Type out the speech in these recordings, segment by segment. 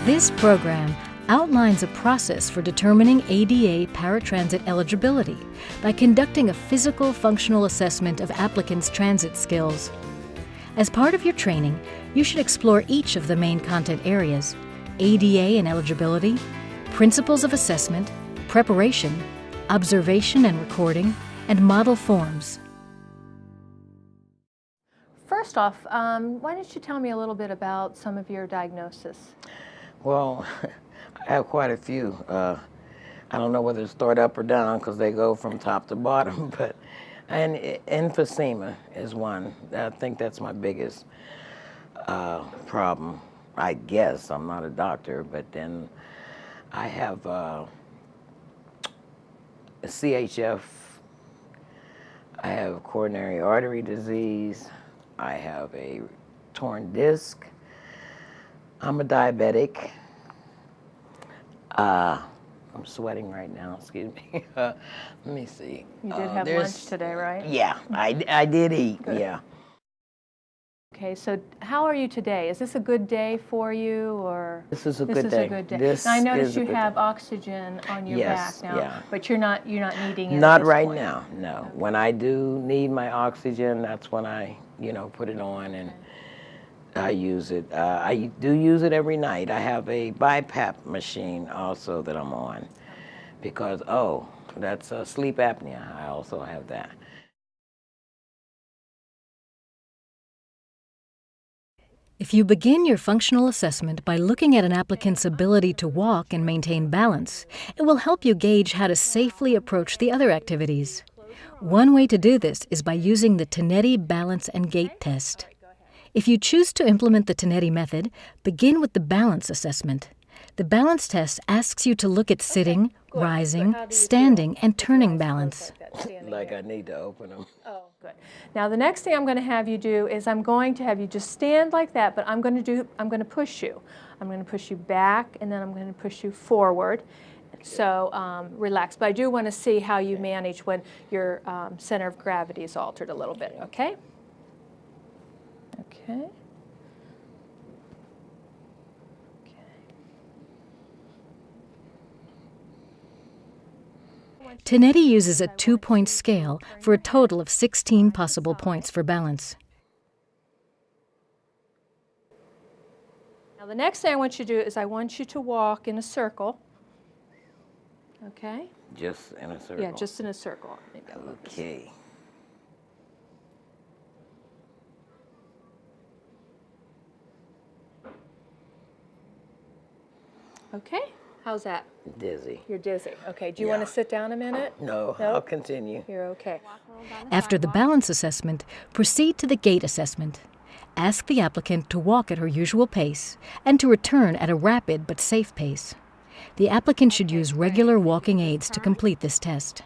This program outlines a process for determining ADA paratransit eligibility by conducting a physical functional assessment of applicants' transit skills. As part of your training, you should explore each of the main content areas: ADA and eligibility, principles of assessment, preparation, observation and recording, and model forms. First off, why don't you tell me a little bit about some of your diagnosis? Well, I have quite a few. I don't know whether to start up or down because they go from top to bottom, but emphysema is one. I think that's my biggest problem. I guess I'm not a doctor, but then I have a CHF, I have coronary artery disease, I have a torn disc, I'm a diabetic. I'm sweating right now, excuse me. Let me see. You did have lunch today, right? Yeah, I did eat, Good. Yeah. Okay, so how are you today? Is this a good day for you, or? This is a good day. This is a good day. Now, I notice you have oxygen on your back now, yeah. But you're not needing it Not at this right point. now, no. Okay. When I do need my oxygen, that's when I, put it on and I use it. I do use it every night. I have a BiPAP machine also that I'm on because, that's sleep apnea. I also have that. If you begin your functional assessment by looking at an applicant's ability to walk and maintain balance, it will help you gauge how to safely approach the other activities. One way to do this is by using the Tinetti Balance and Gait Test. If you choose to implement the Tinetti method, begin with the balance assessment. The balance test asks you to look at sitting, rising, standing, and turning balance. Like I need to open them. Oh, good. Now the next thing I'm going to have you do is I'm going to have you just stand like that, but I'm going to push you. I'm going to push you back, and then I'm going to push you forward. So relax. But I do want to see how you manage when your center of gravity is altered a little bit, okay? Okay. Tinetti uses a 2-point scale for a total of 16 possible points for balance. Now the next thing I want you to do is I want you to walk in a circle. Okay? Just in a circle? Yeah, just in a circle. Okay. Okay, how's that? Dizzy. You're dizzy. Okay, do you want to sit down a minute? No, I'll continue. You're okay. After the balance assessment, proceed to the gait assessment. Ask the applicant to walk at her usual pace and to return at a rapid but safe pace. The applicant should use regular walking aids to complete this test.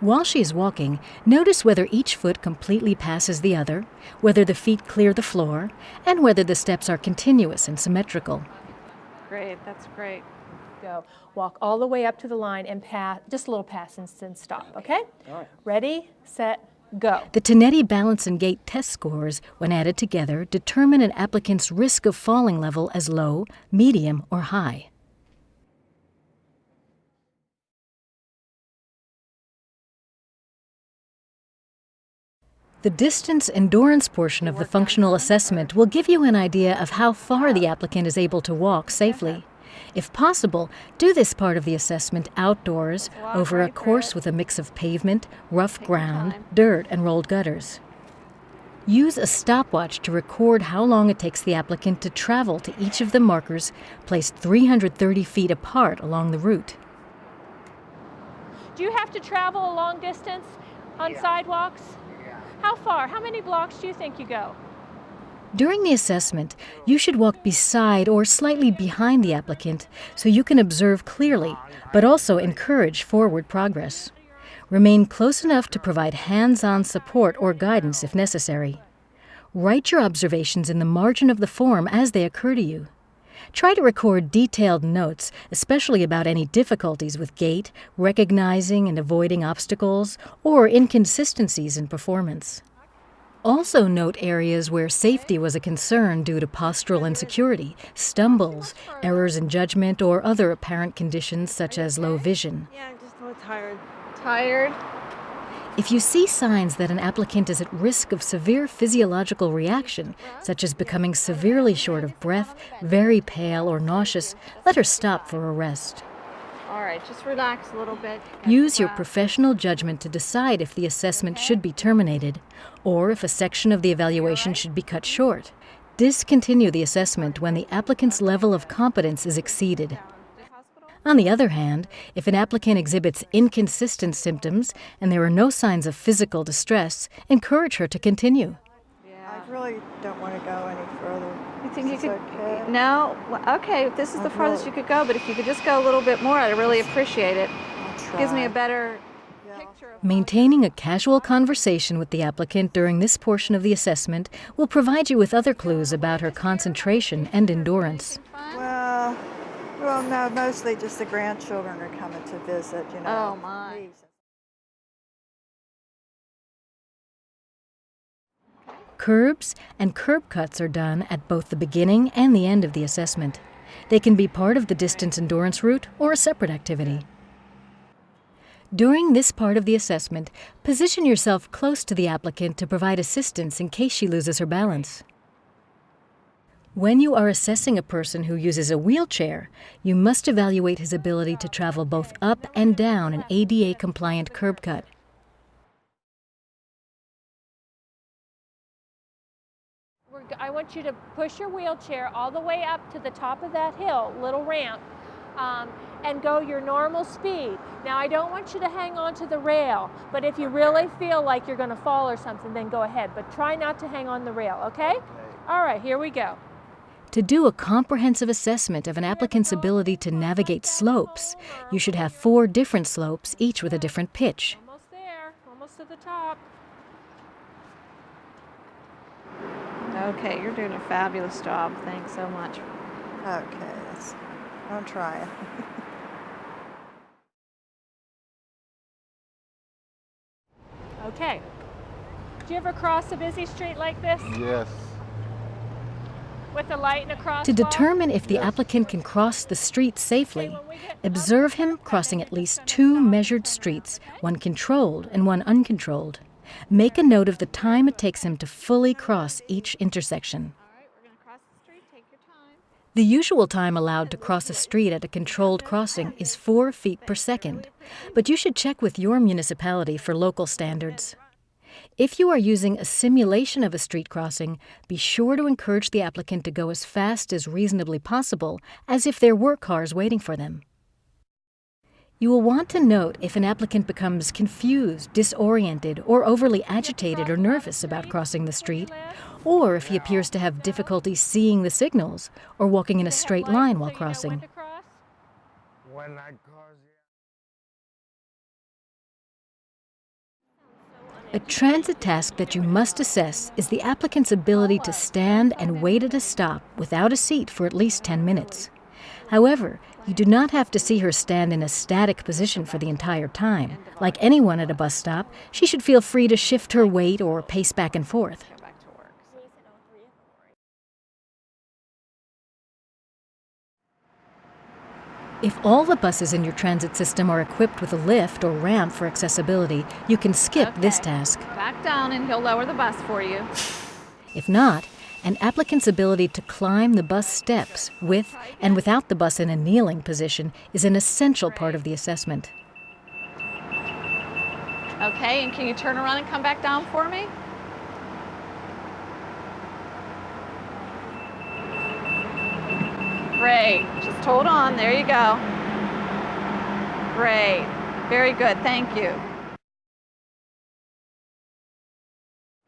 While she is walking, notice whether each foot completely passes the other, whether the feet clear the floor, and whether the steps are continuous and symmetrical. Great, that's great. Go. Walk all the way up to the line and pass, just a little pass and then stop, okay? All right. Ready, set, go. The Tinetti Balance and Gait test scores, when added together, determine an applicant's risk of falling level as low, medium, or high. The distance endurance portion of the functional assessment will give you an idea of how far the applicant is able to walk safely. If possible, do this part of the assessment outdoors over a course with a mix of pavement, rough ground, dirt, and rolled gutters. Use a stopwatch to record how long it takes the applicant to travel to each of the markers placed 330 feet apart along the route. Do you have to travel a long distance on sidewalks? How far? How many blocks do you think you go? During the assessment, you should walk beside or slightly behind the applicant so you can observe clearly, but also encourage forward progress. Remain close enough to provide hands-on support or guidance if necessary. Write your observations in the margin of the form as they occur to you. Try to record detailed notes, especially about any difficulties with gait, recognizing and avoiding obstacles, or inconsistencies in performance. Also note areas where safety was a concern due to postural insecurity, stumbles, errors in judgment, or other apparent conditions such as low vision. Yeah, I'm just a little tired. Tired? If you see signs that an applicant is at risk of severe physiological reaction, such as becoming severely short of breath, very pale, or nauseous, let her stop for a rest. All right, just relax a little bit. Use your professional judgment to decide if the assessment should be terminated, or if a section of the evaluation should be cut short. Discontinue the assessment when the applicant's level of competence is exceeded. On the other hand, if an applicant exhibits inconsistent symptoms and there are no signs of physical distress, encourage her to continue. I really don't want to go any further. You think you Is could? this okay? No? Well, okay, if this is the I'd farthest really- you could go, but if you could just go a little bit more, I'd really appreciate it. I'll Gives me a try. better Yeah. picture of Maintaining a casual conversation with the applicant during this portion of the assessment will provide you with other clues about her concentration and endurance. Well, no, mostly just the grandchildren are coming to visit, you know. Oh, my. Please. Curbs and curb cuts are done at both the beginning and the end of the assessment. They can be part of the distance endurance route or a separate activity. During this part of the assessment, position yourself close to the applicant to provide assistance in case she loses her balance. When you are assessing a person who uses a wheelchair, you must evaluate his ability to travel both up and down an ADA-compliant curb cut. I want you to push your wheelchair all the way up to the top of that hill, little ramp, and go your normal speed. Now, I don't want you to hang on to the rail, but if you really feel like you're going to fall or something, then go ahead. But try not to hang on the rail, okay? All right, here we go. To do a comprehensive assessment of an applicant's ability to navigate slopes, you should have 4 different slopes, each with a different pitch. Almost there, almost to the top. Okay, you're doing a fabulous job. Thanks so much. Okay, I'm trying. Okay. Do you ever cross a busy street like this Yes. with a light and a crosswalk? To determine if the applicant can cross the street safely, observe him crossing at least 2 measured streets, one controlled and one uncontrolled. Make a note of the time it takes him to fully cross each intersection. All right, we're going to cross the street. Take your time. The usual time allowed to cross a street at a controlled crossing is 4 feet per second, but you should check with your municipality for local standards. If you are using a simulation of a street crossing, be sure to encourage the applicant to go as fast as reasonably possible, as if there were cars waiting for them. You will want to note if an applicant becomes confused, disoriented, or overly agitated or nervous about crossing the street, or if he appears to have difficulty seeing the signals or walking in a straight line while crossing. When I cross, A transit task that you must assess is the applicant's ability to stand and wait at a stop without a seat for at least 10 minutes. However, you do not have to see her stand in a static position for the entire time. Like anyone at a bus stop, she should feel free to shift her weight or pace back and forth. Go back to work. If all the buses in your transit system are equipped with a lift or ramp for accessibility, you can skip this Okay. task. Back down and he'll lower the bus for you. If not, an applicant's ability to climb the bus steps with and without the bus in a kneeling position is an essential part of the assessment. Okay, and can you turn around and come back down for me? Great. Just hold on. There you go. Great. Very good. Thank you.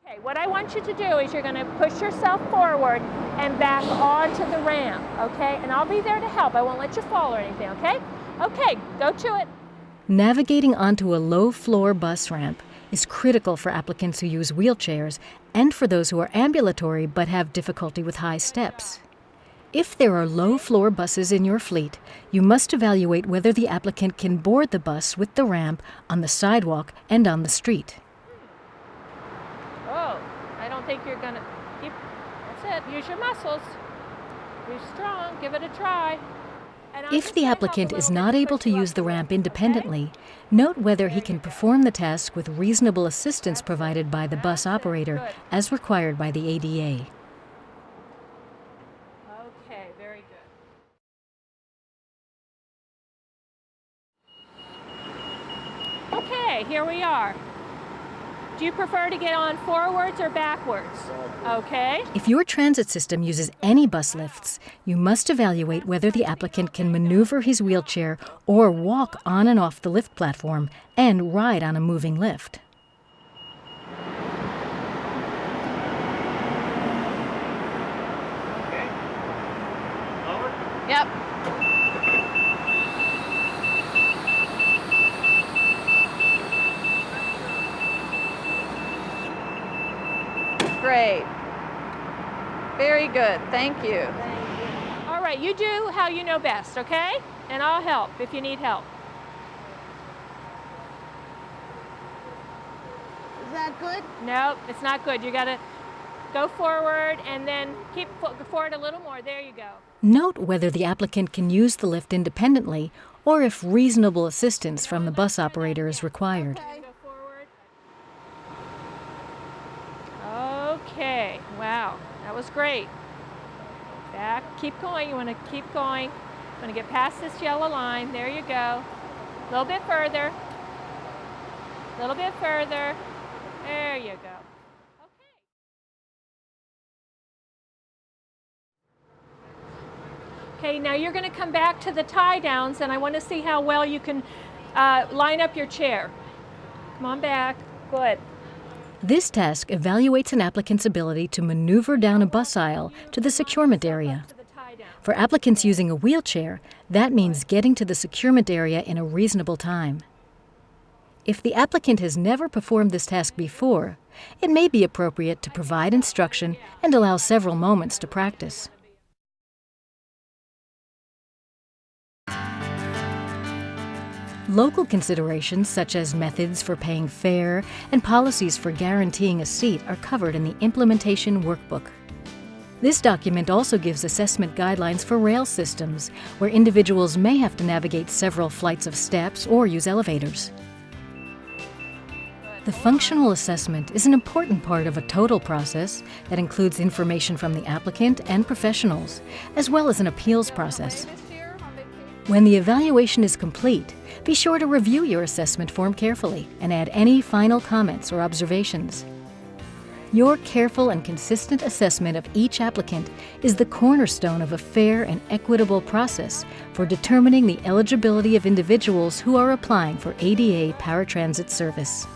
Okay, what I want you to do is you're going to push yourself forward and back onto the ramp, okay? And I'll be there to help. I won't let you fall or anything, okay? Okay, go to it. Navigating onto a low-floor bus ramp is critical for applicants who use wheelchairs and for those who are ambulatory but have difficulty with high steps. If there are low-floor buses in your fleet, you must evaluate whether the applicant can board the bus with the ramp on the sidewalk and on the street. Oh, I don't think you're gonna keep, that's it, use your muscles. Be strong, give it a try. And I'm If just the gonna help a applicant is little bit not able push to you up use the the ramp okay? independently, note whether he can perform the task with reasonable assistance provided by the bus That's it. operator Good. as required by the ADA. Okay, very good. Okay, here we are. Do you prefer to get on forwards or backwards? Okay. If your transit system uses any bus lifts, you must evaluate whether the applicant can maneuver his wheelchair or walk on and off the lift platform and ride on a moving lift. Yep. Great. Very good. Thank you. All right, you do how you know best, okay? And I'll help if you need help. Is that good? No, it's not good. You gotta go forward and then keep forward a little more. There you go. Note whether the applicant can use the lift independently or if reasonable assistance from the bus operator is required. Go forward. Okay, wow, that was great. Back, keep going, you wanna keep going. You wanna get past this yellow line, there you go. A little bit further. A little bit further. There you go. Okay, now you're gonna come back to the tie downs and I wanna see how well you can line up your chair. Come on back, good. This task evaluates an applicant's ability to maneuver down a bus aisle to the securement area. For applicants using a wheelchair, that means getting to the securement area in a reasonable time. If the applicant has never performed this task before, it may be appropriate to provide instruction and allow several moments to practice. Local considerations such as methods for paying fare and policies for guaranteeing a seat are covered in the Implementation Workbook. This document also gives assessment guidelines for rail systems, where individuals may have to navigate several flights of steps or use elevators. The functional assessment is an important part of a total process that includes information from the applicant and professionals, as well as an appeals process. When the evaluation is complete, be sure to review your assessment form carefully and add any final comments or observations. Your careful and consistent assessment of each applicant is the cornerstone of a fair and equitable process for determining the eligibility of individuals who are applying for ADA paratransit service.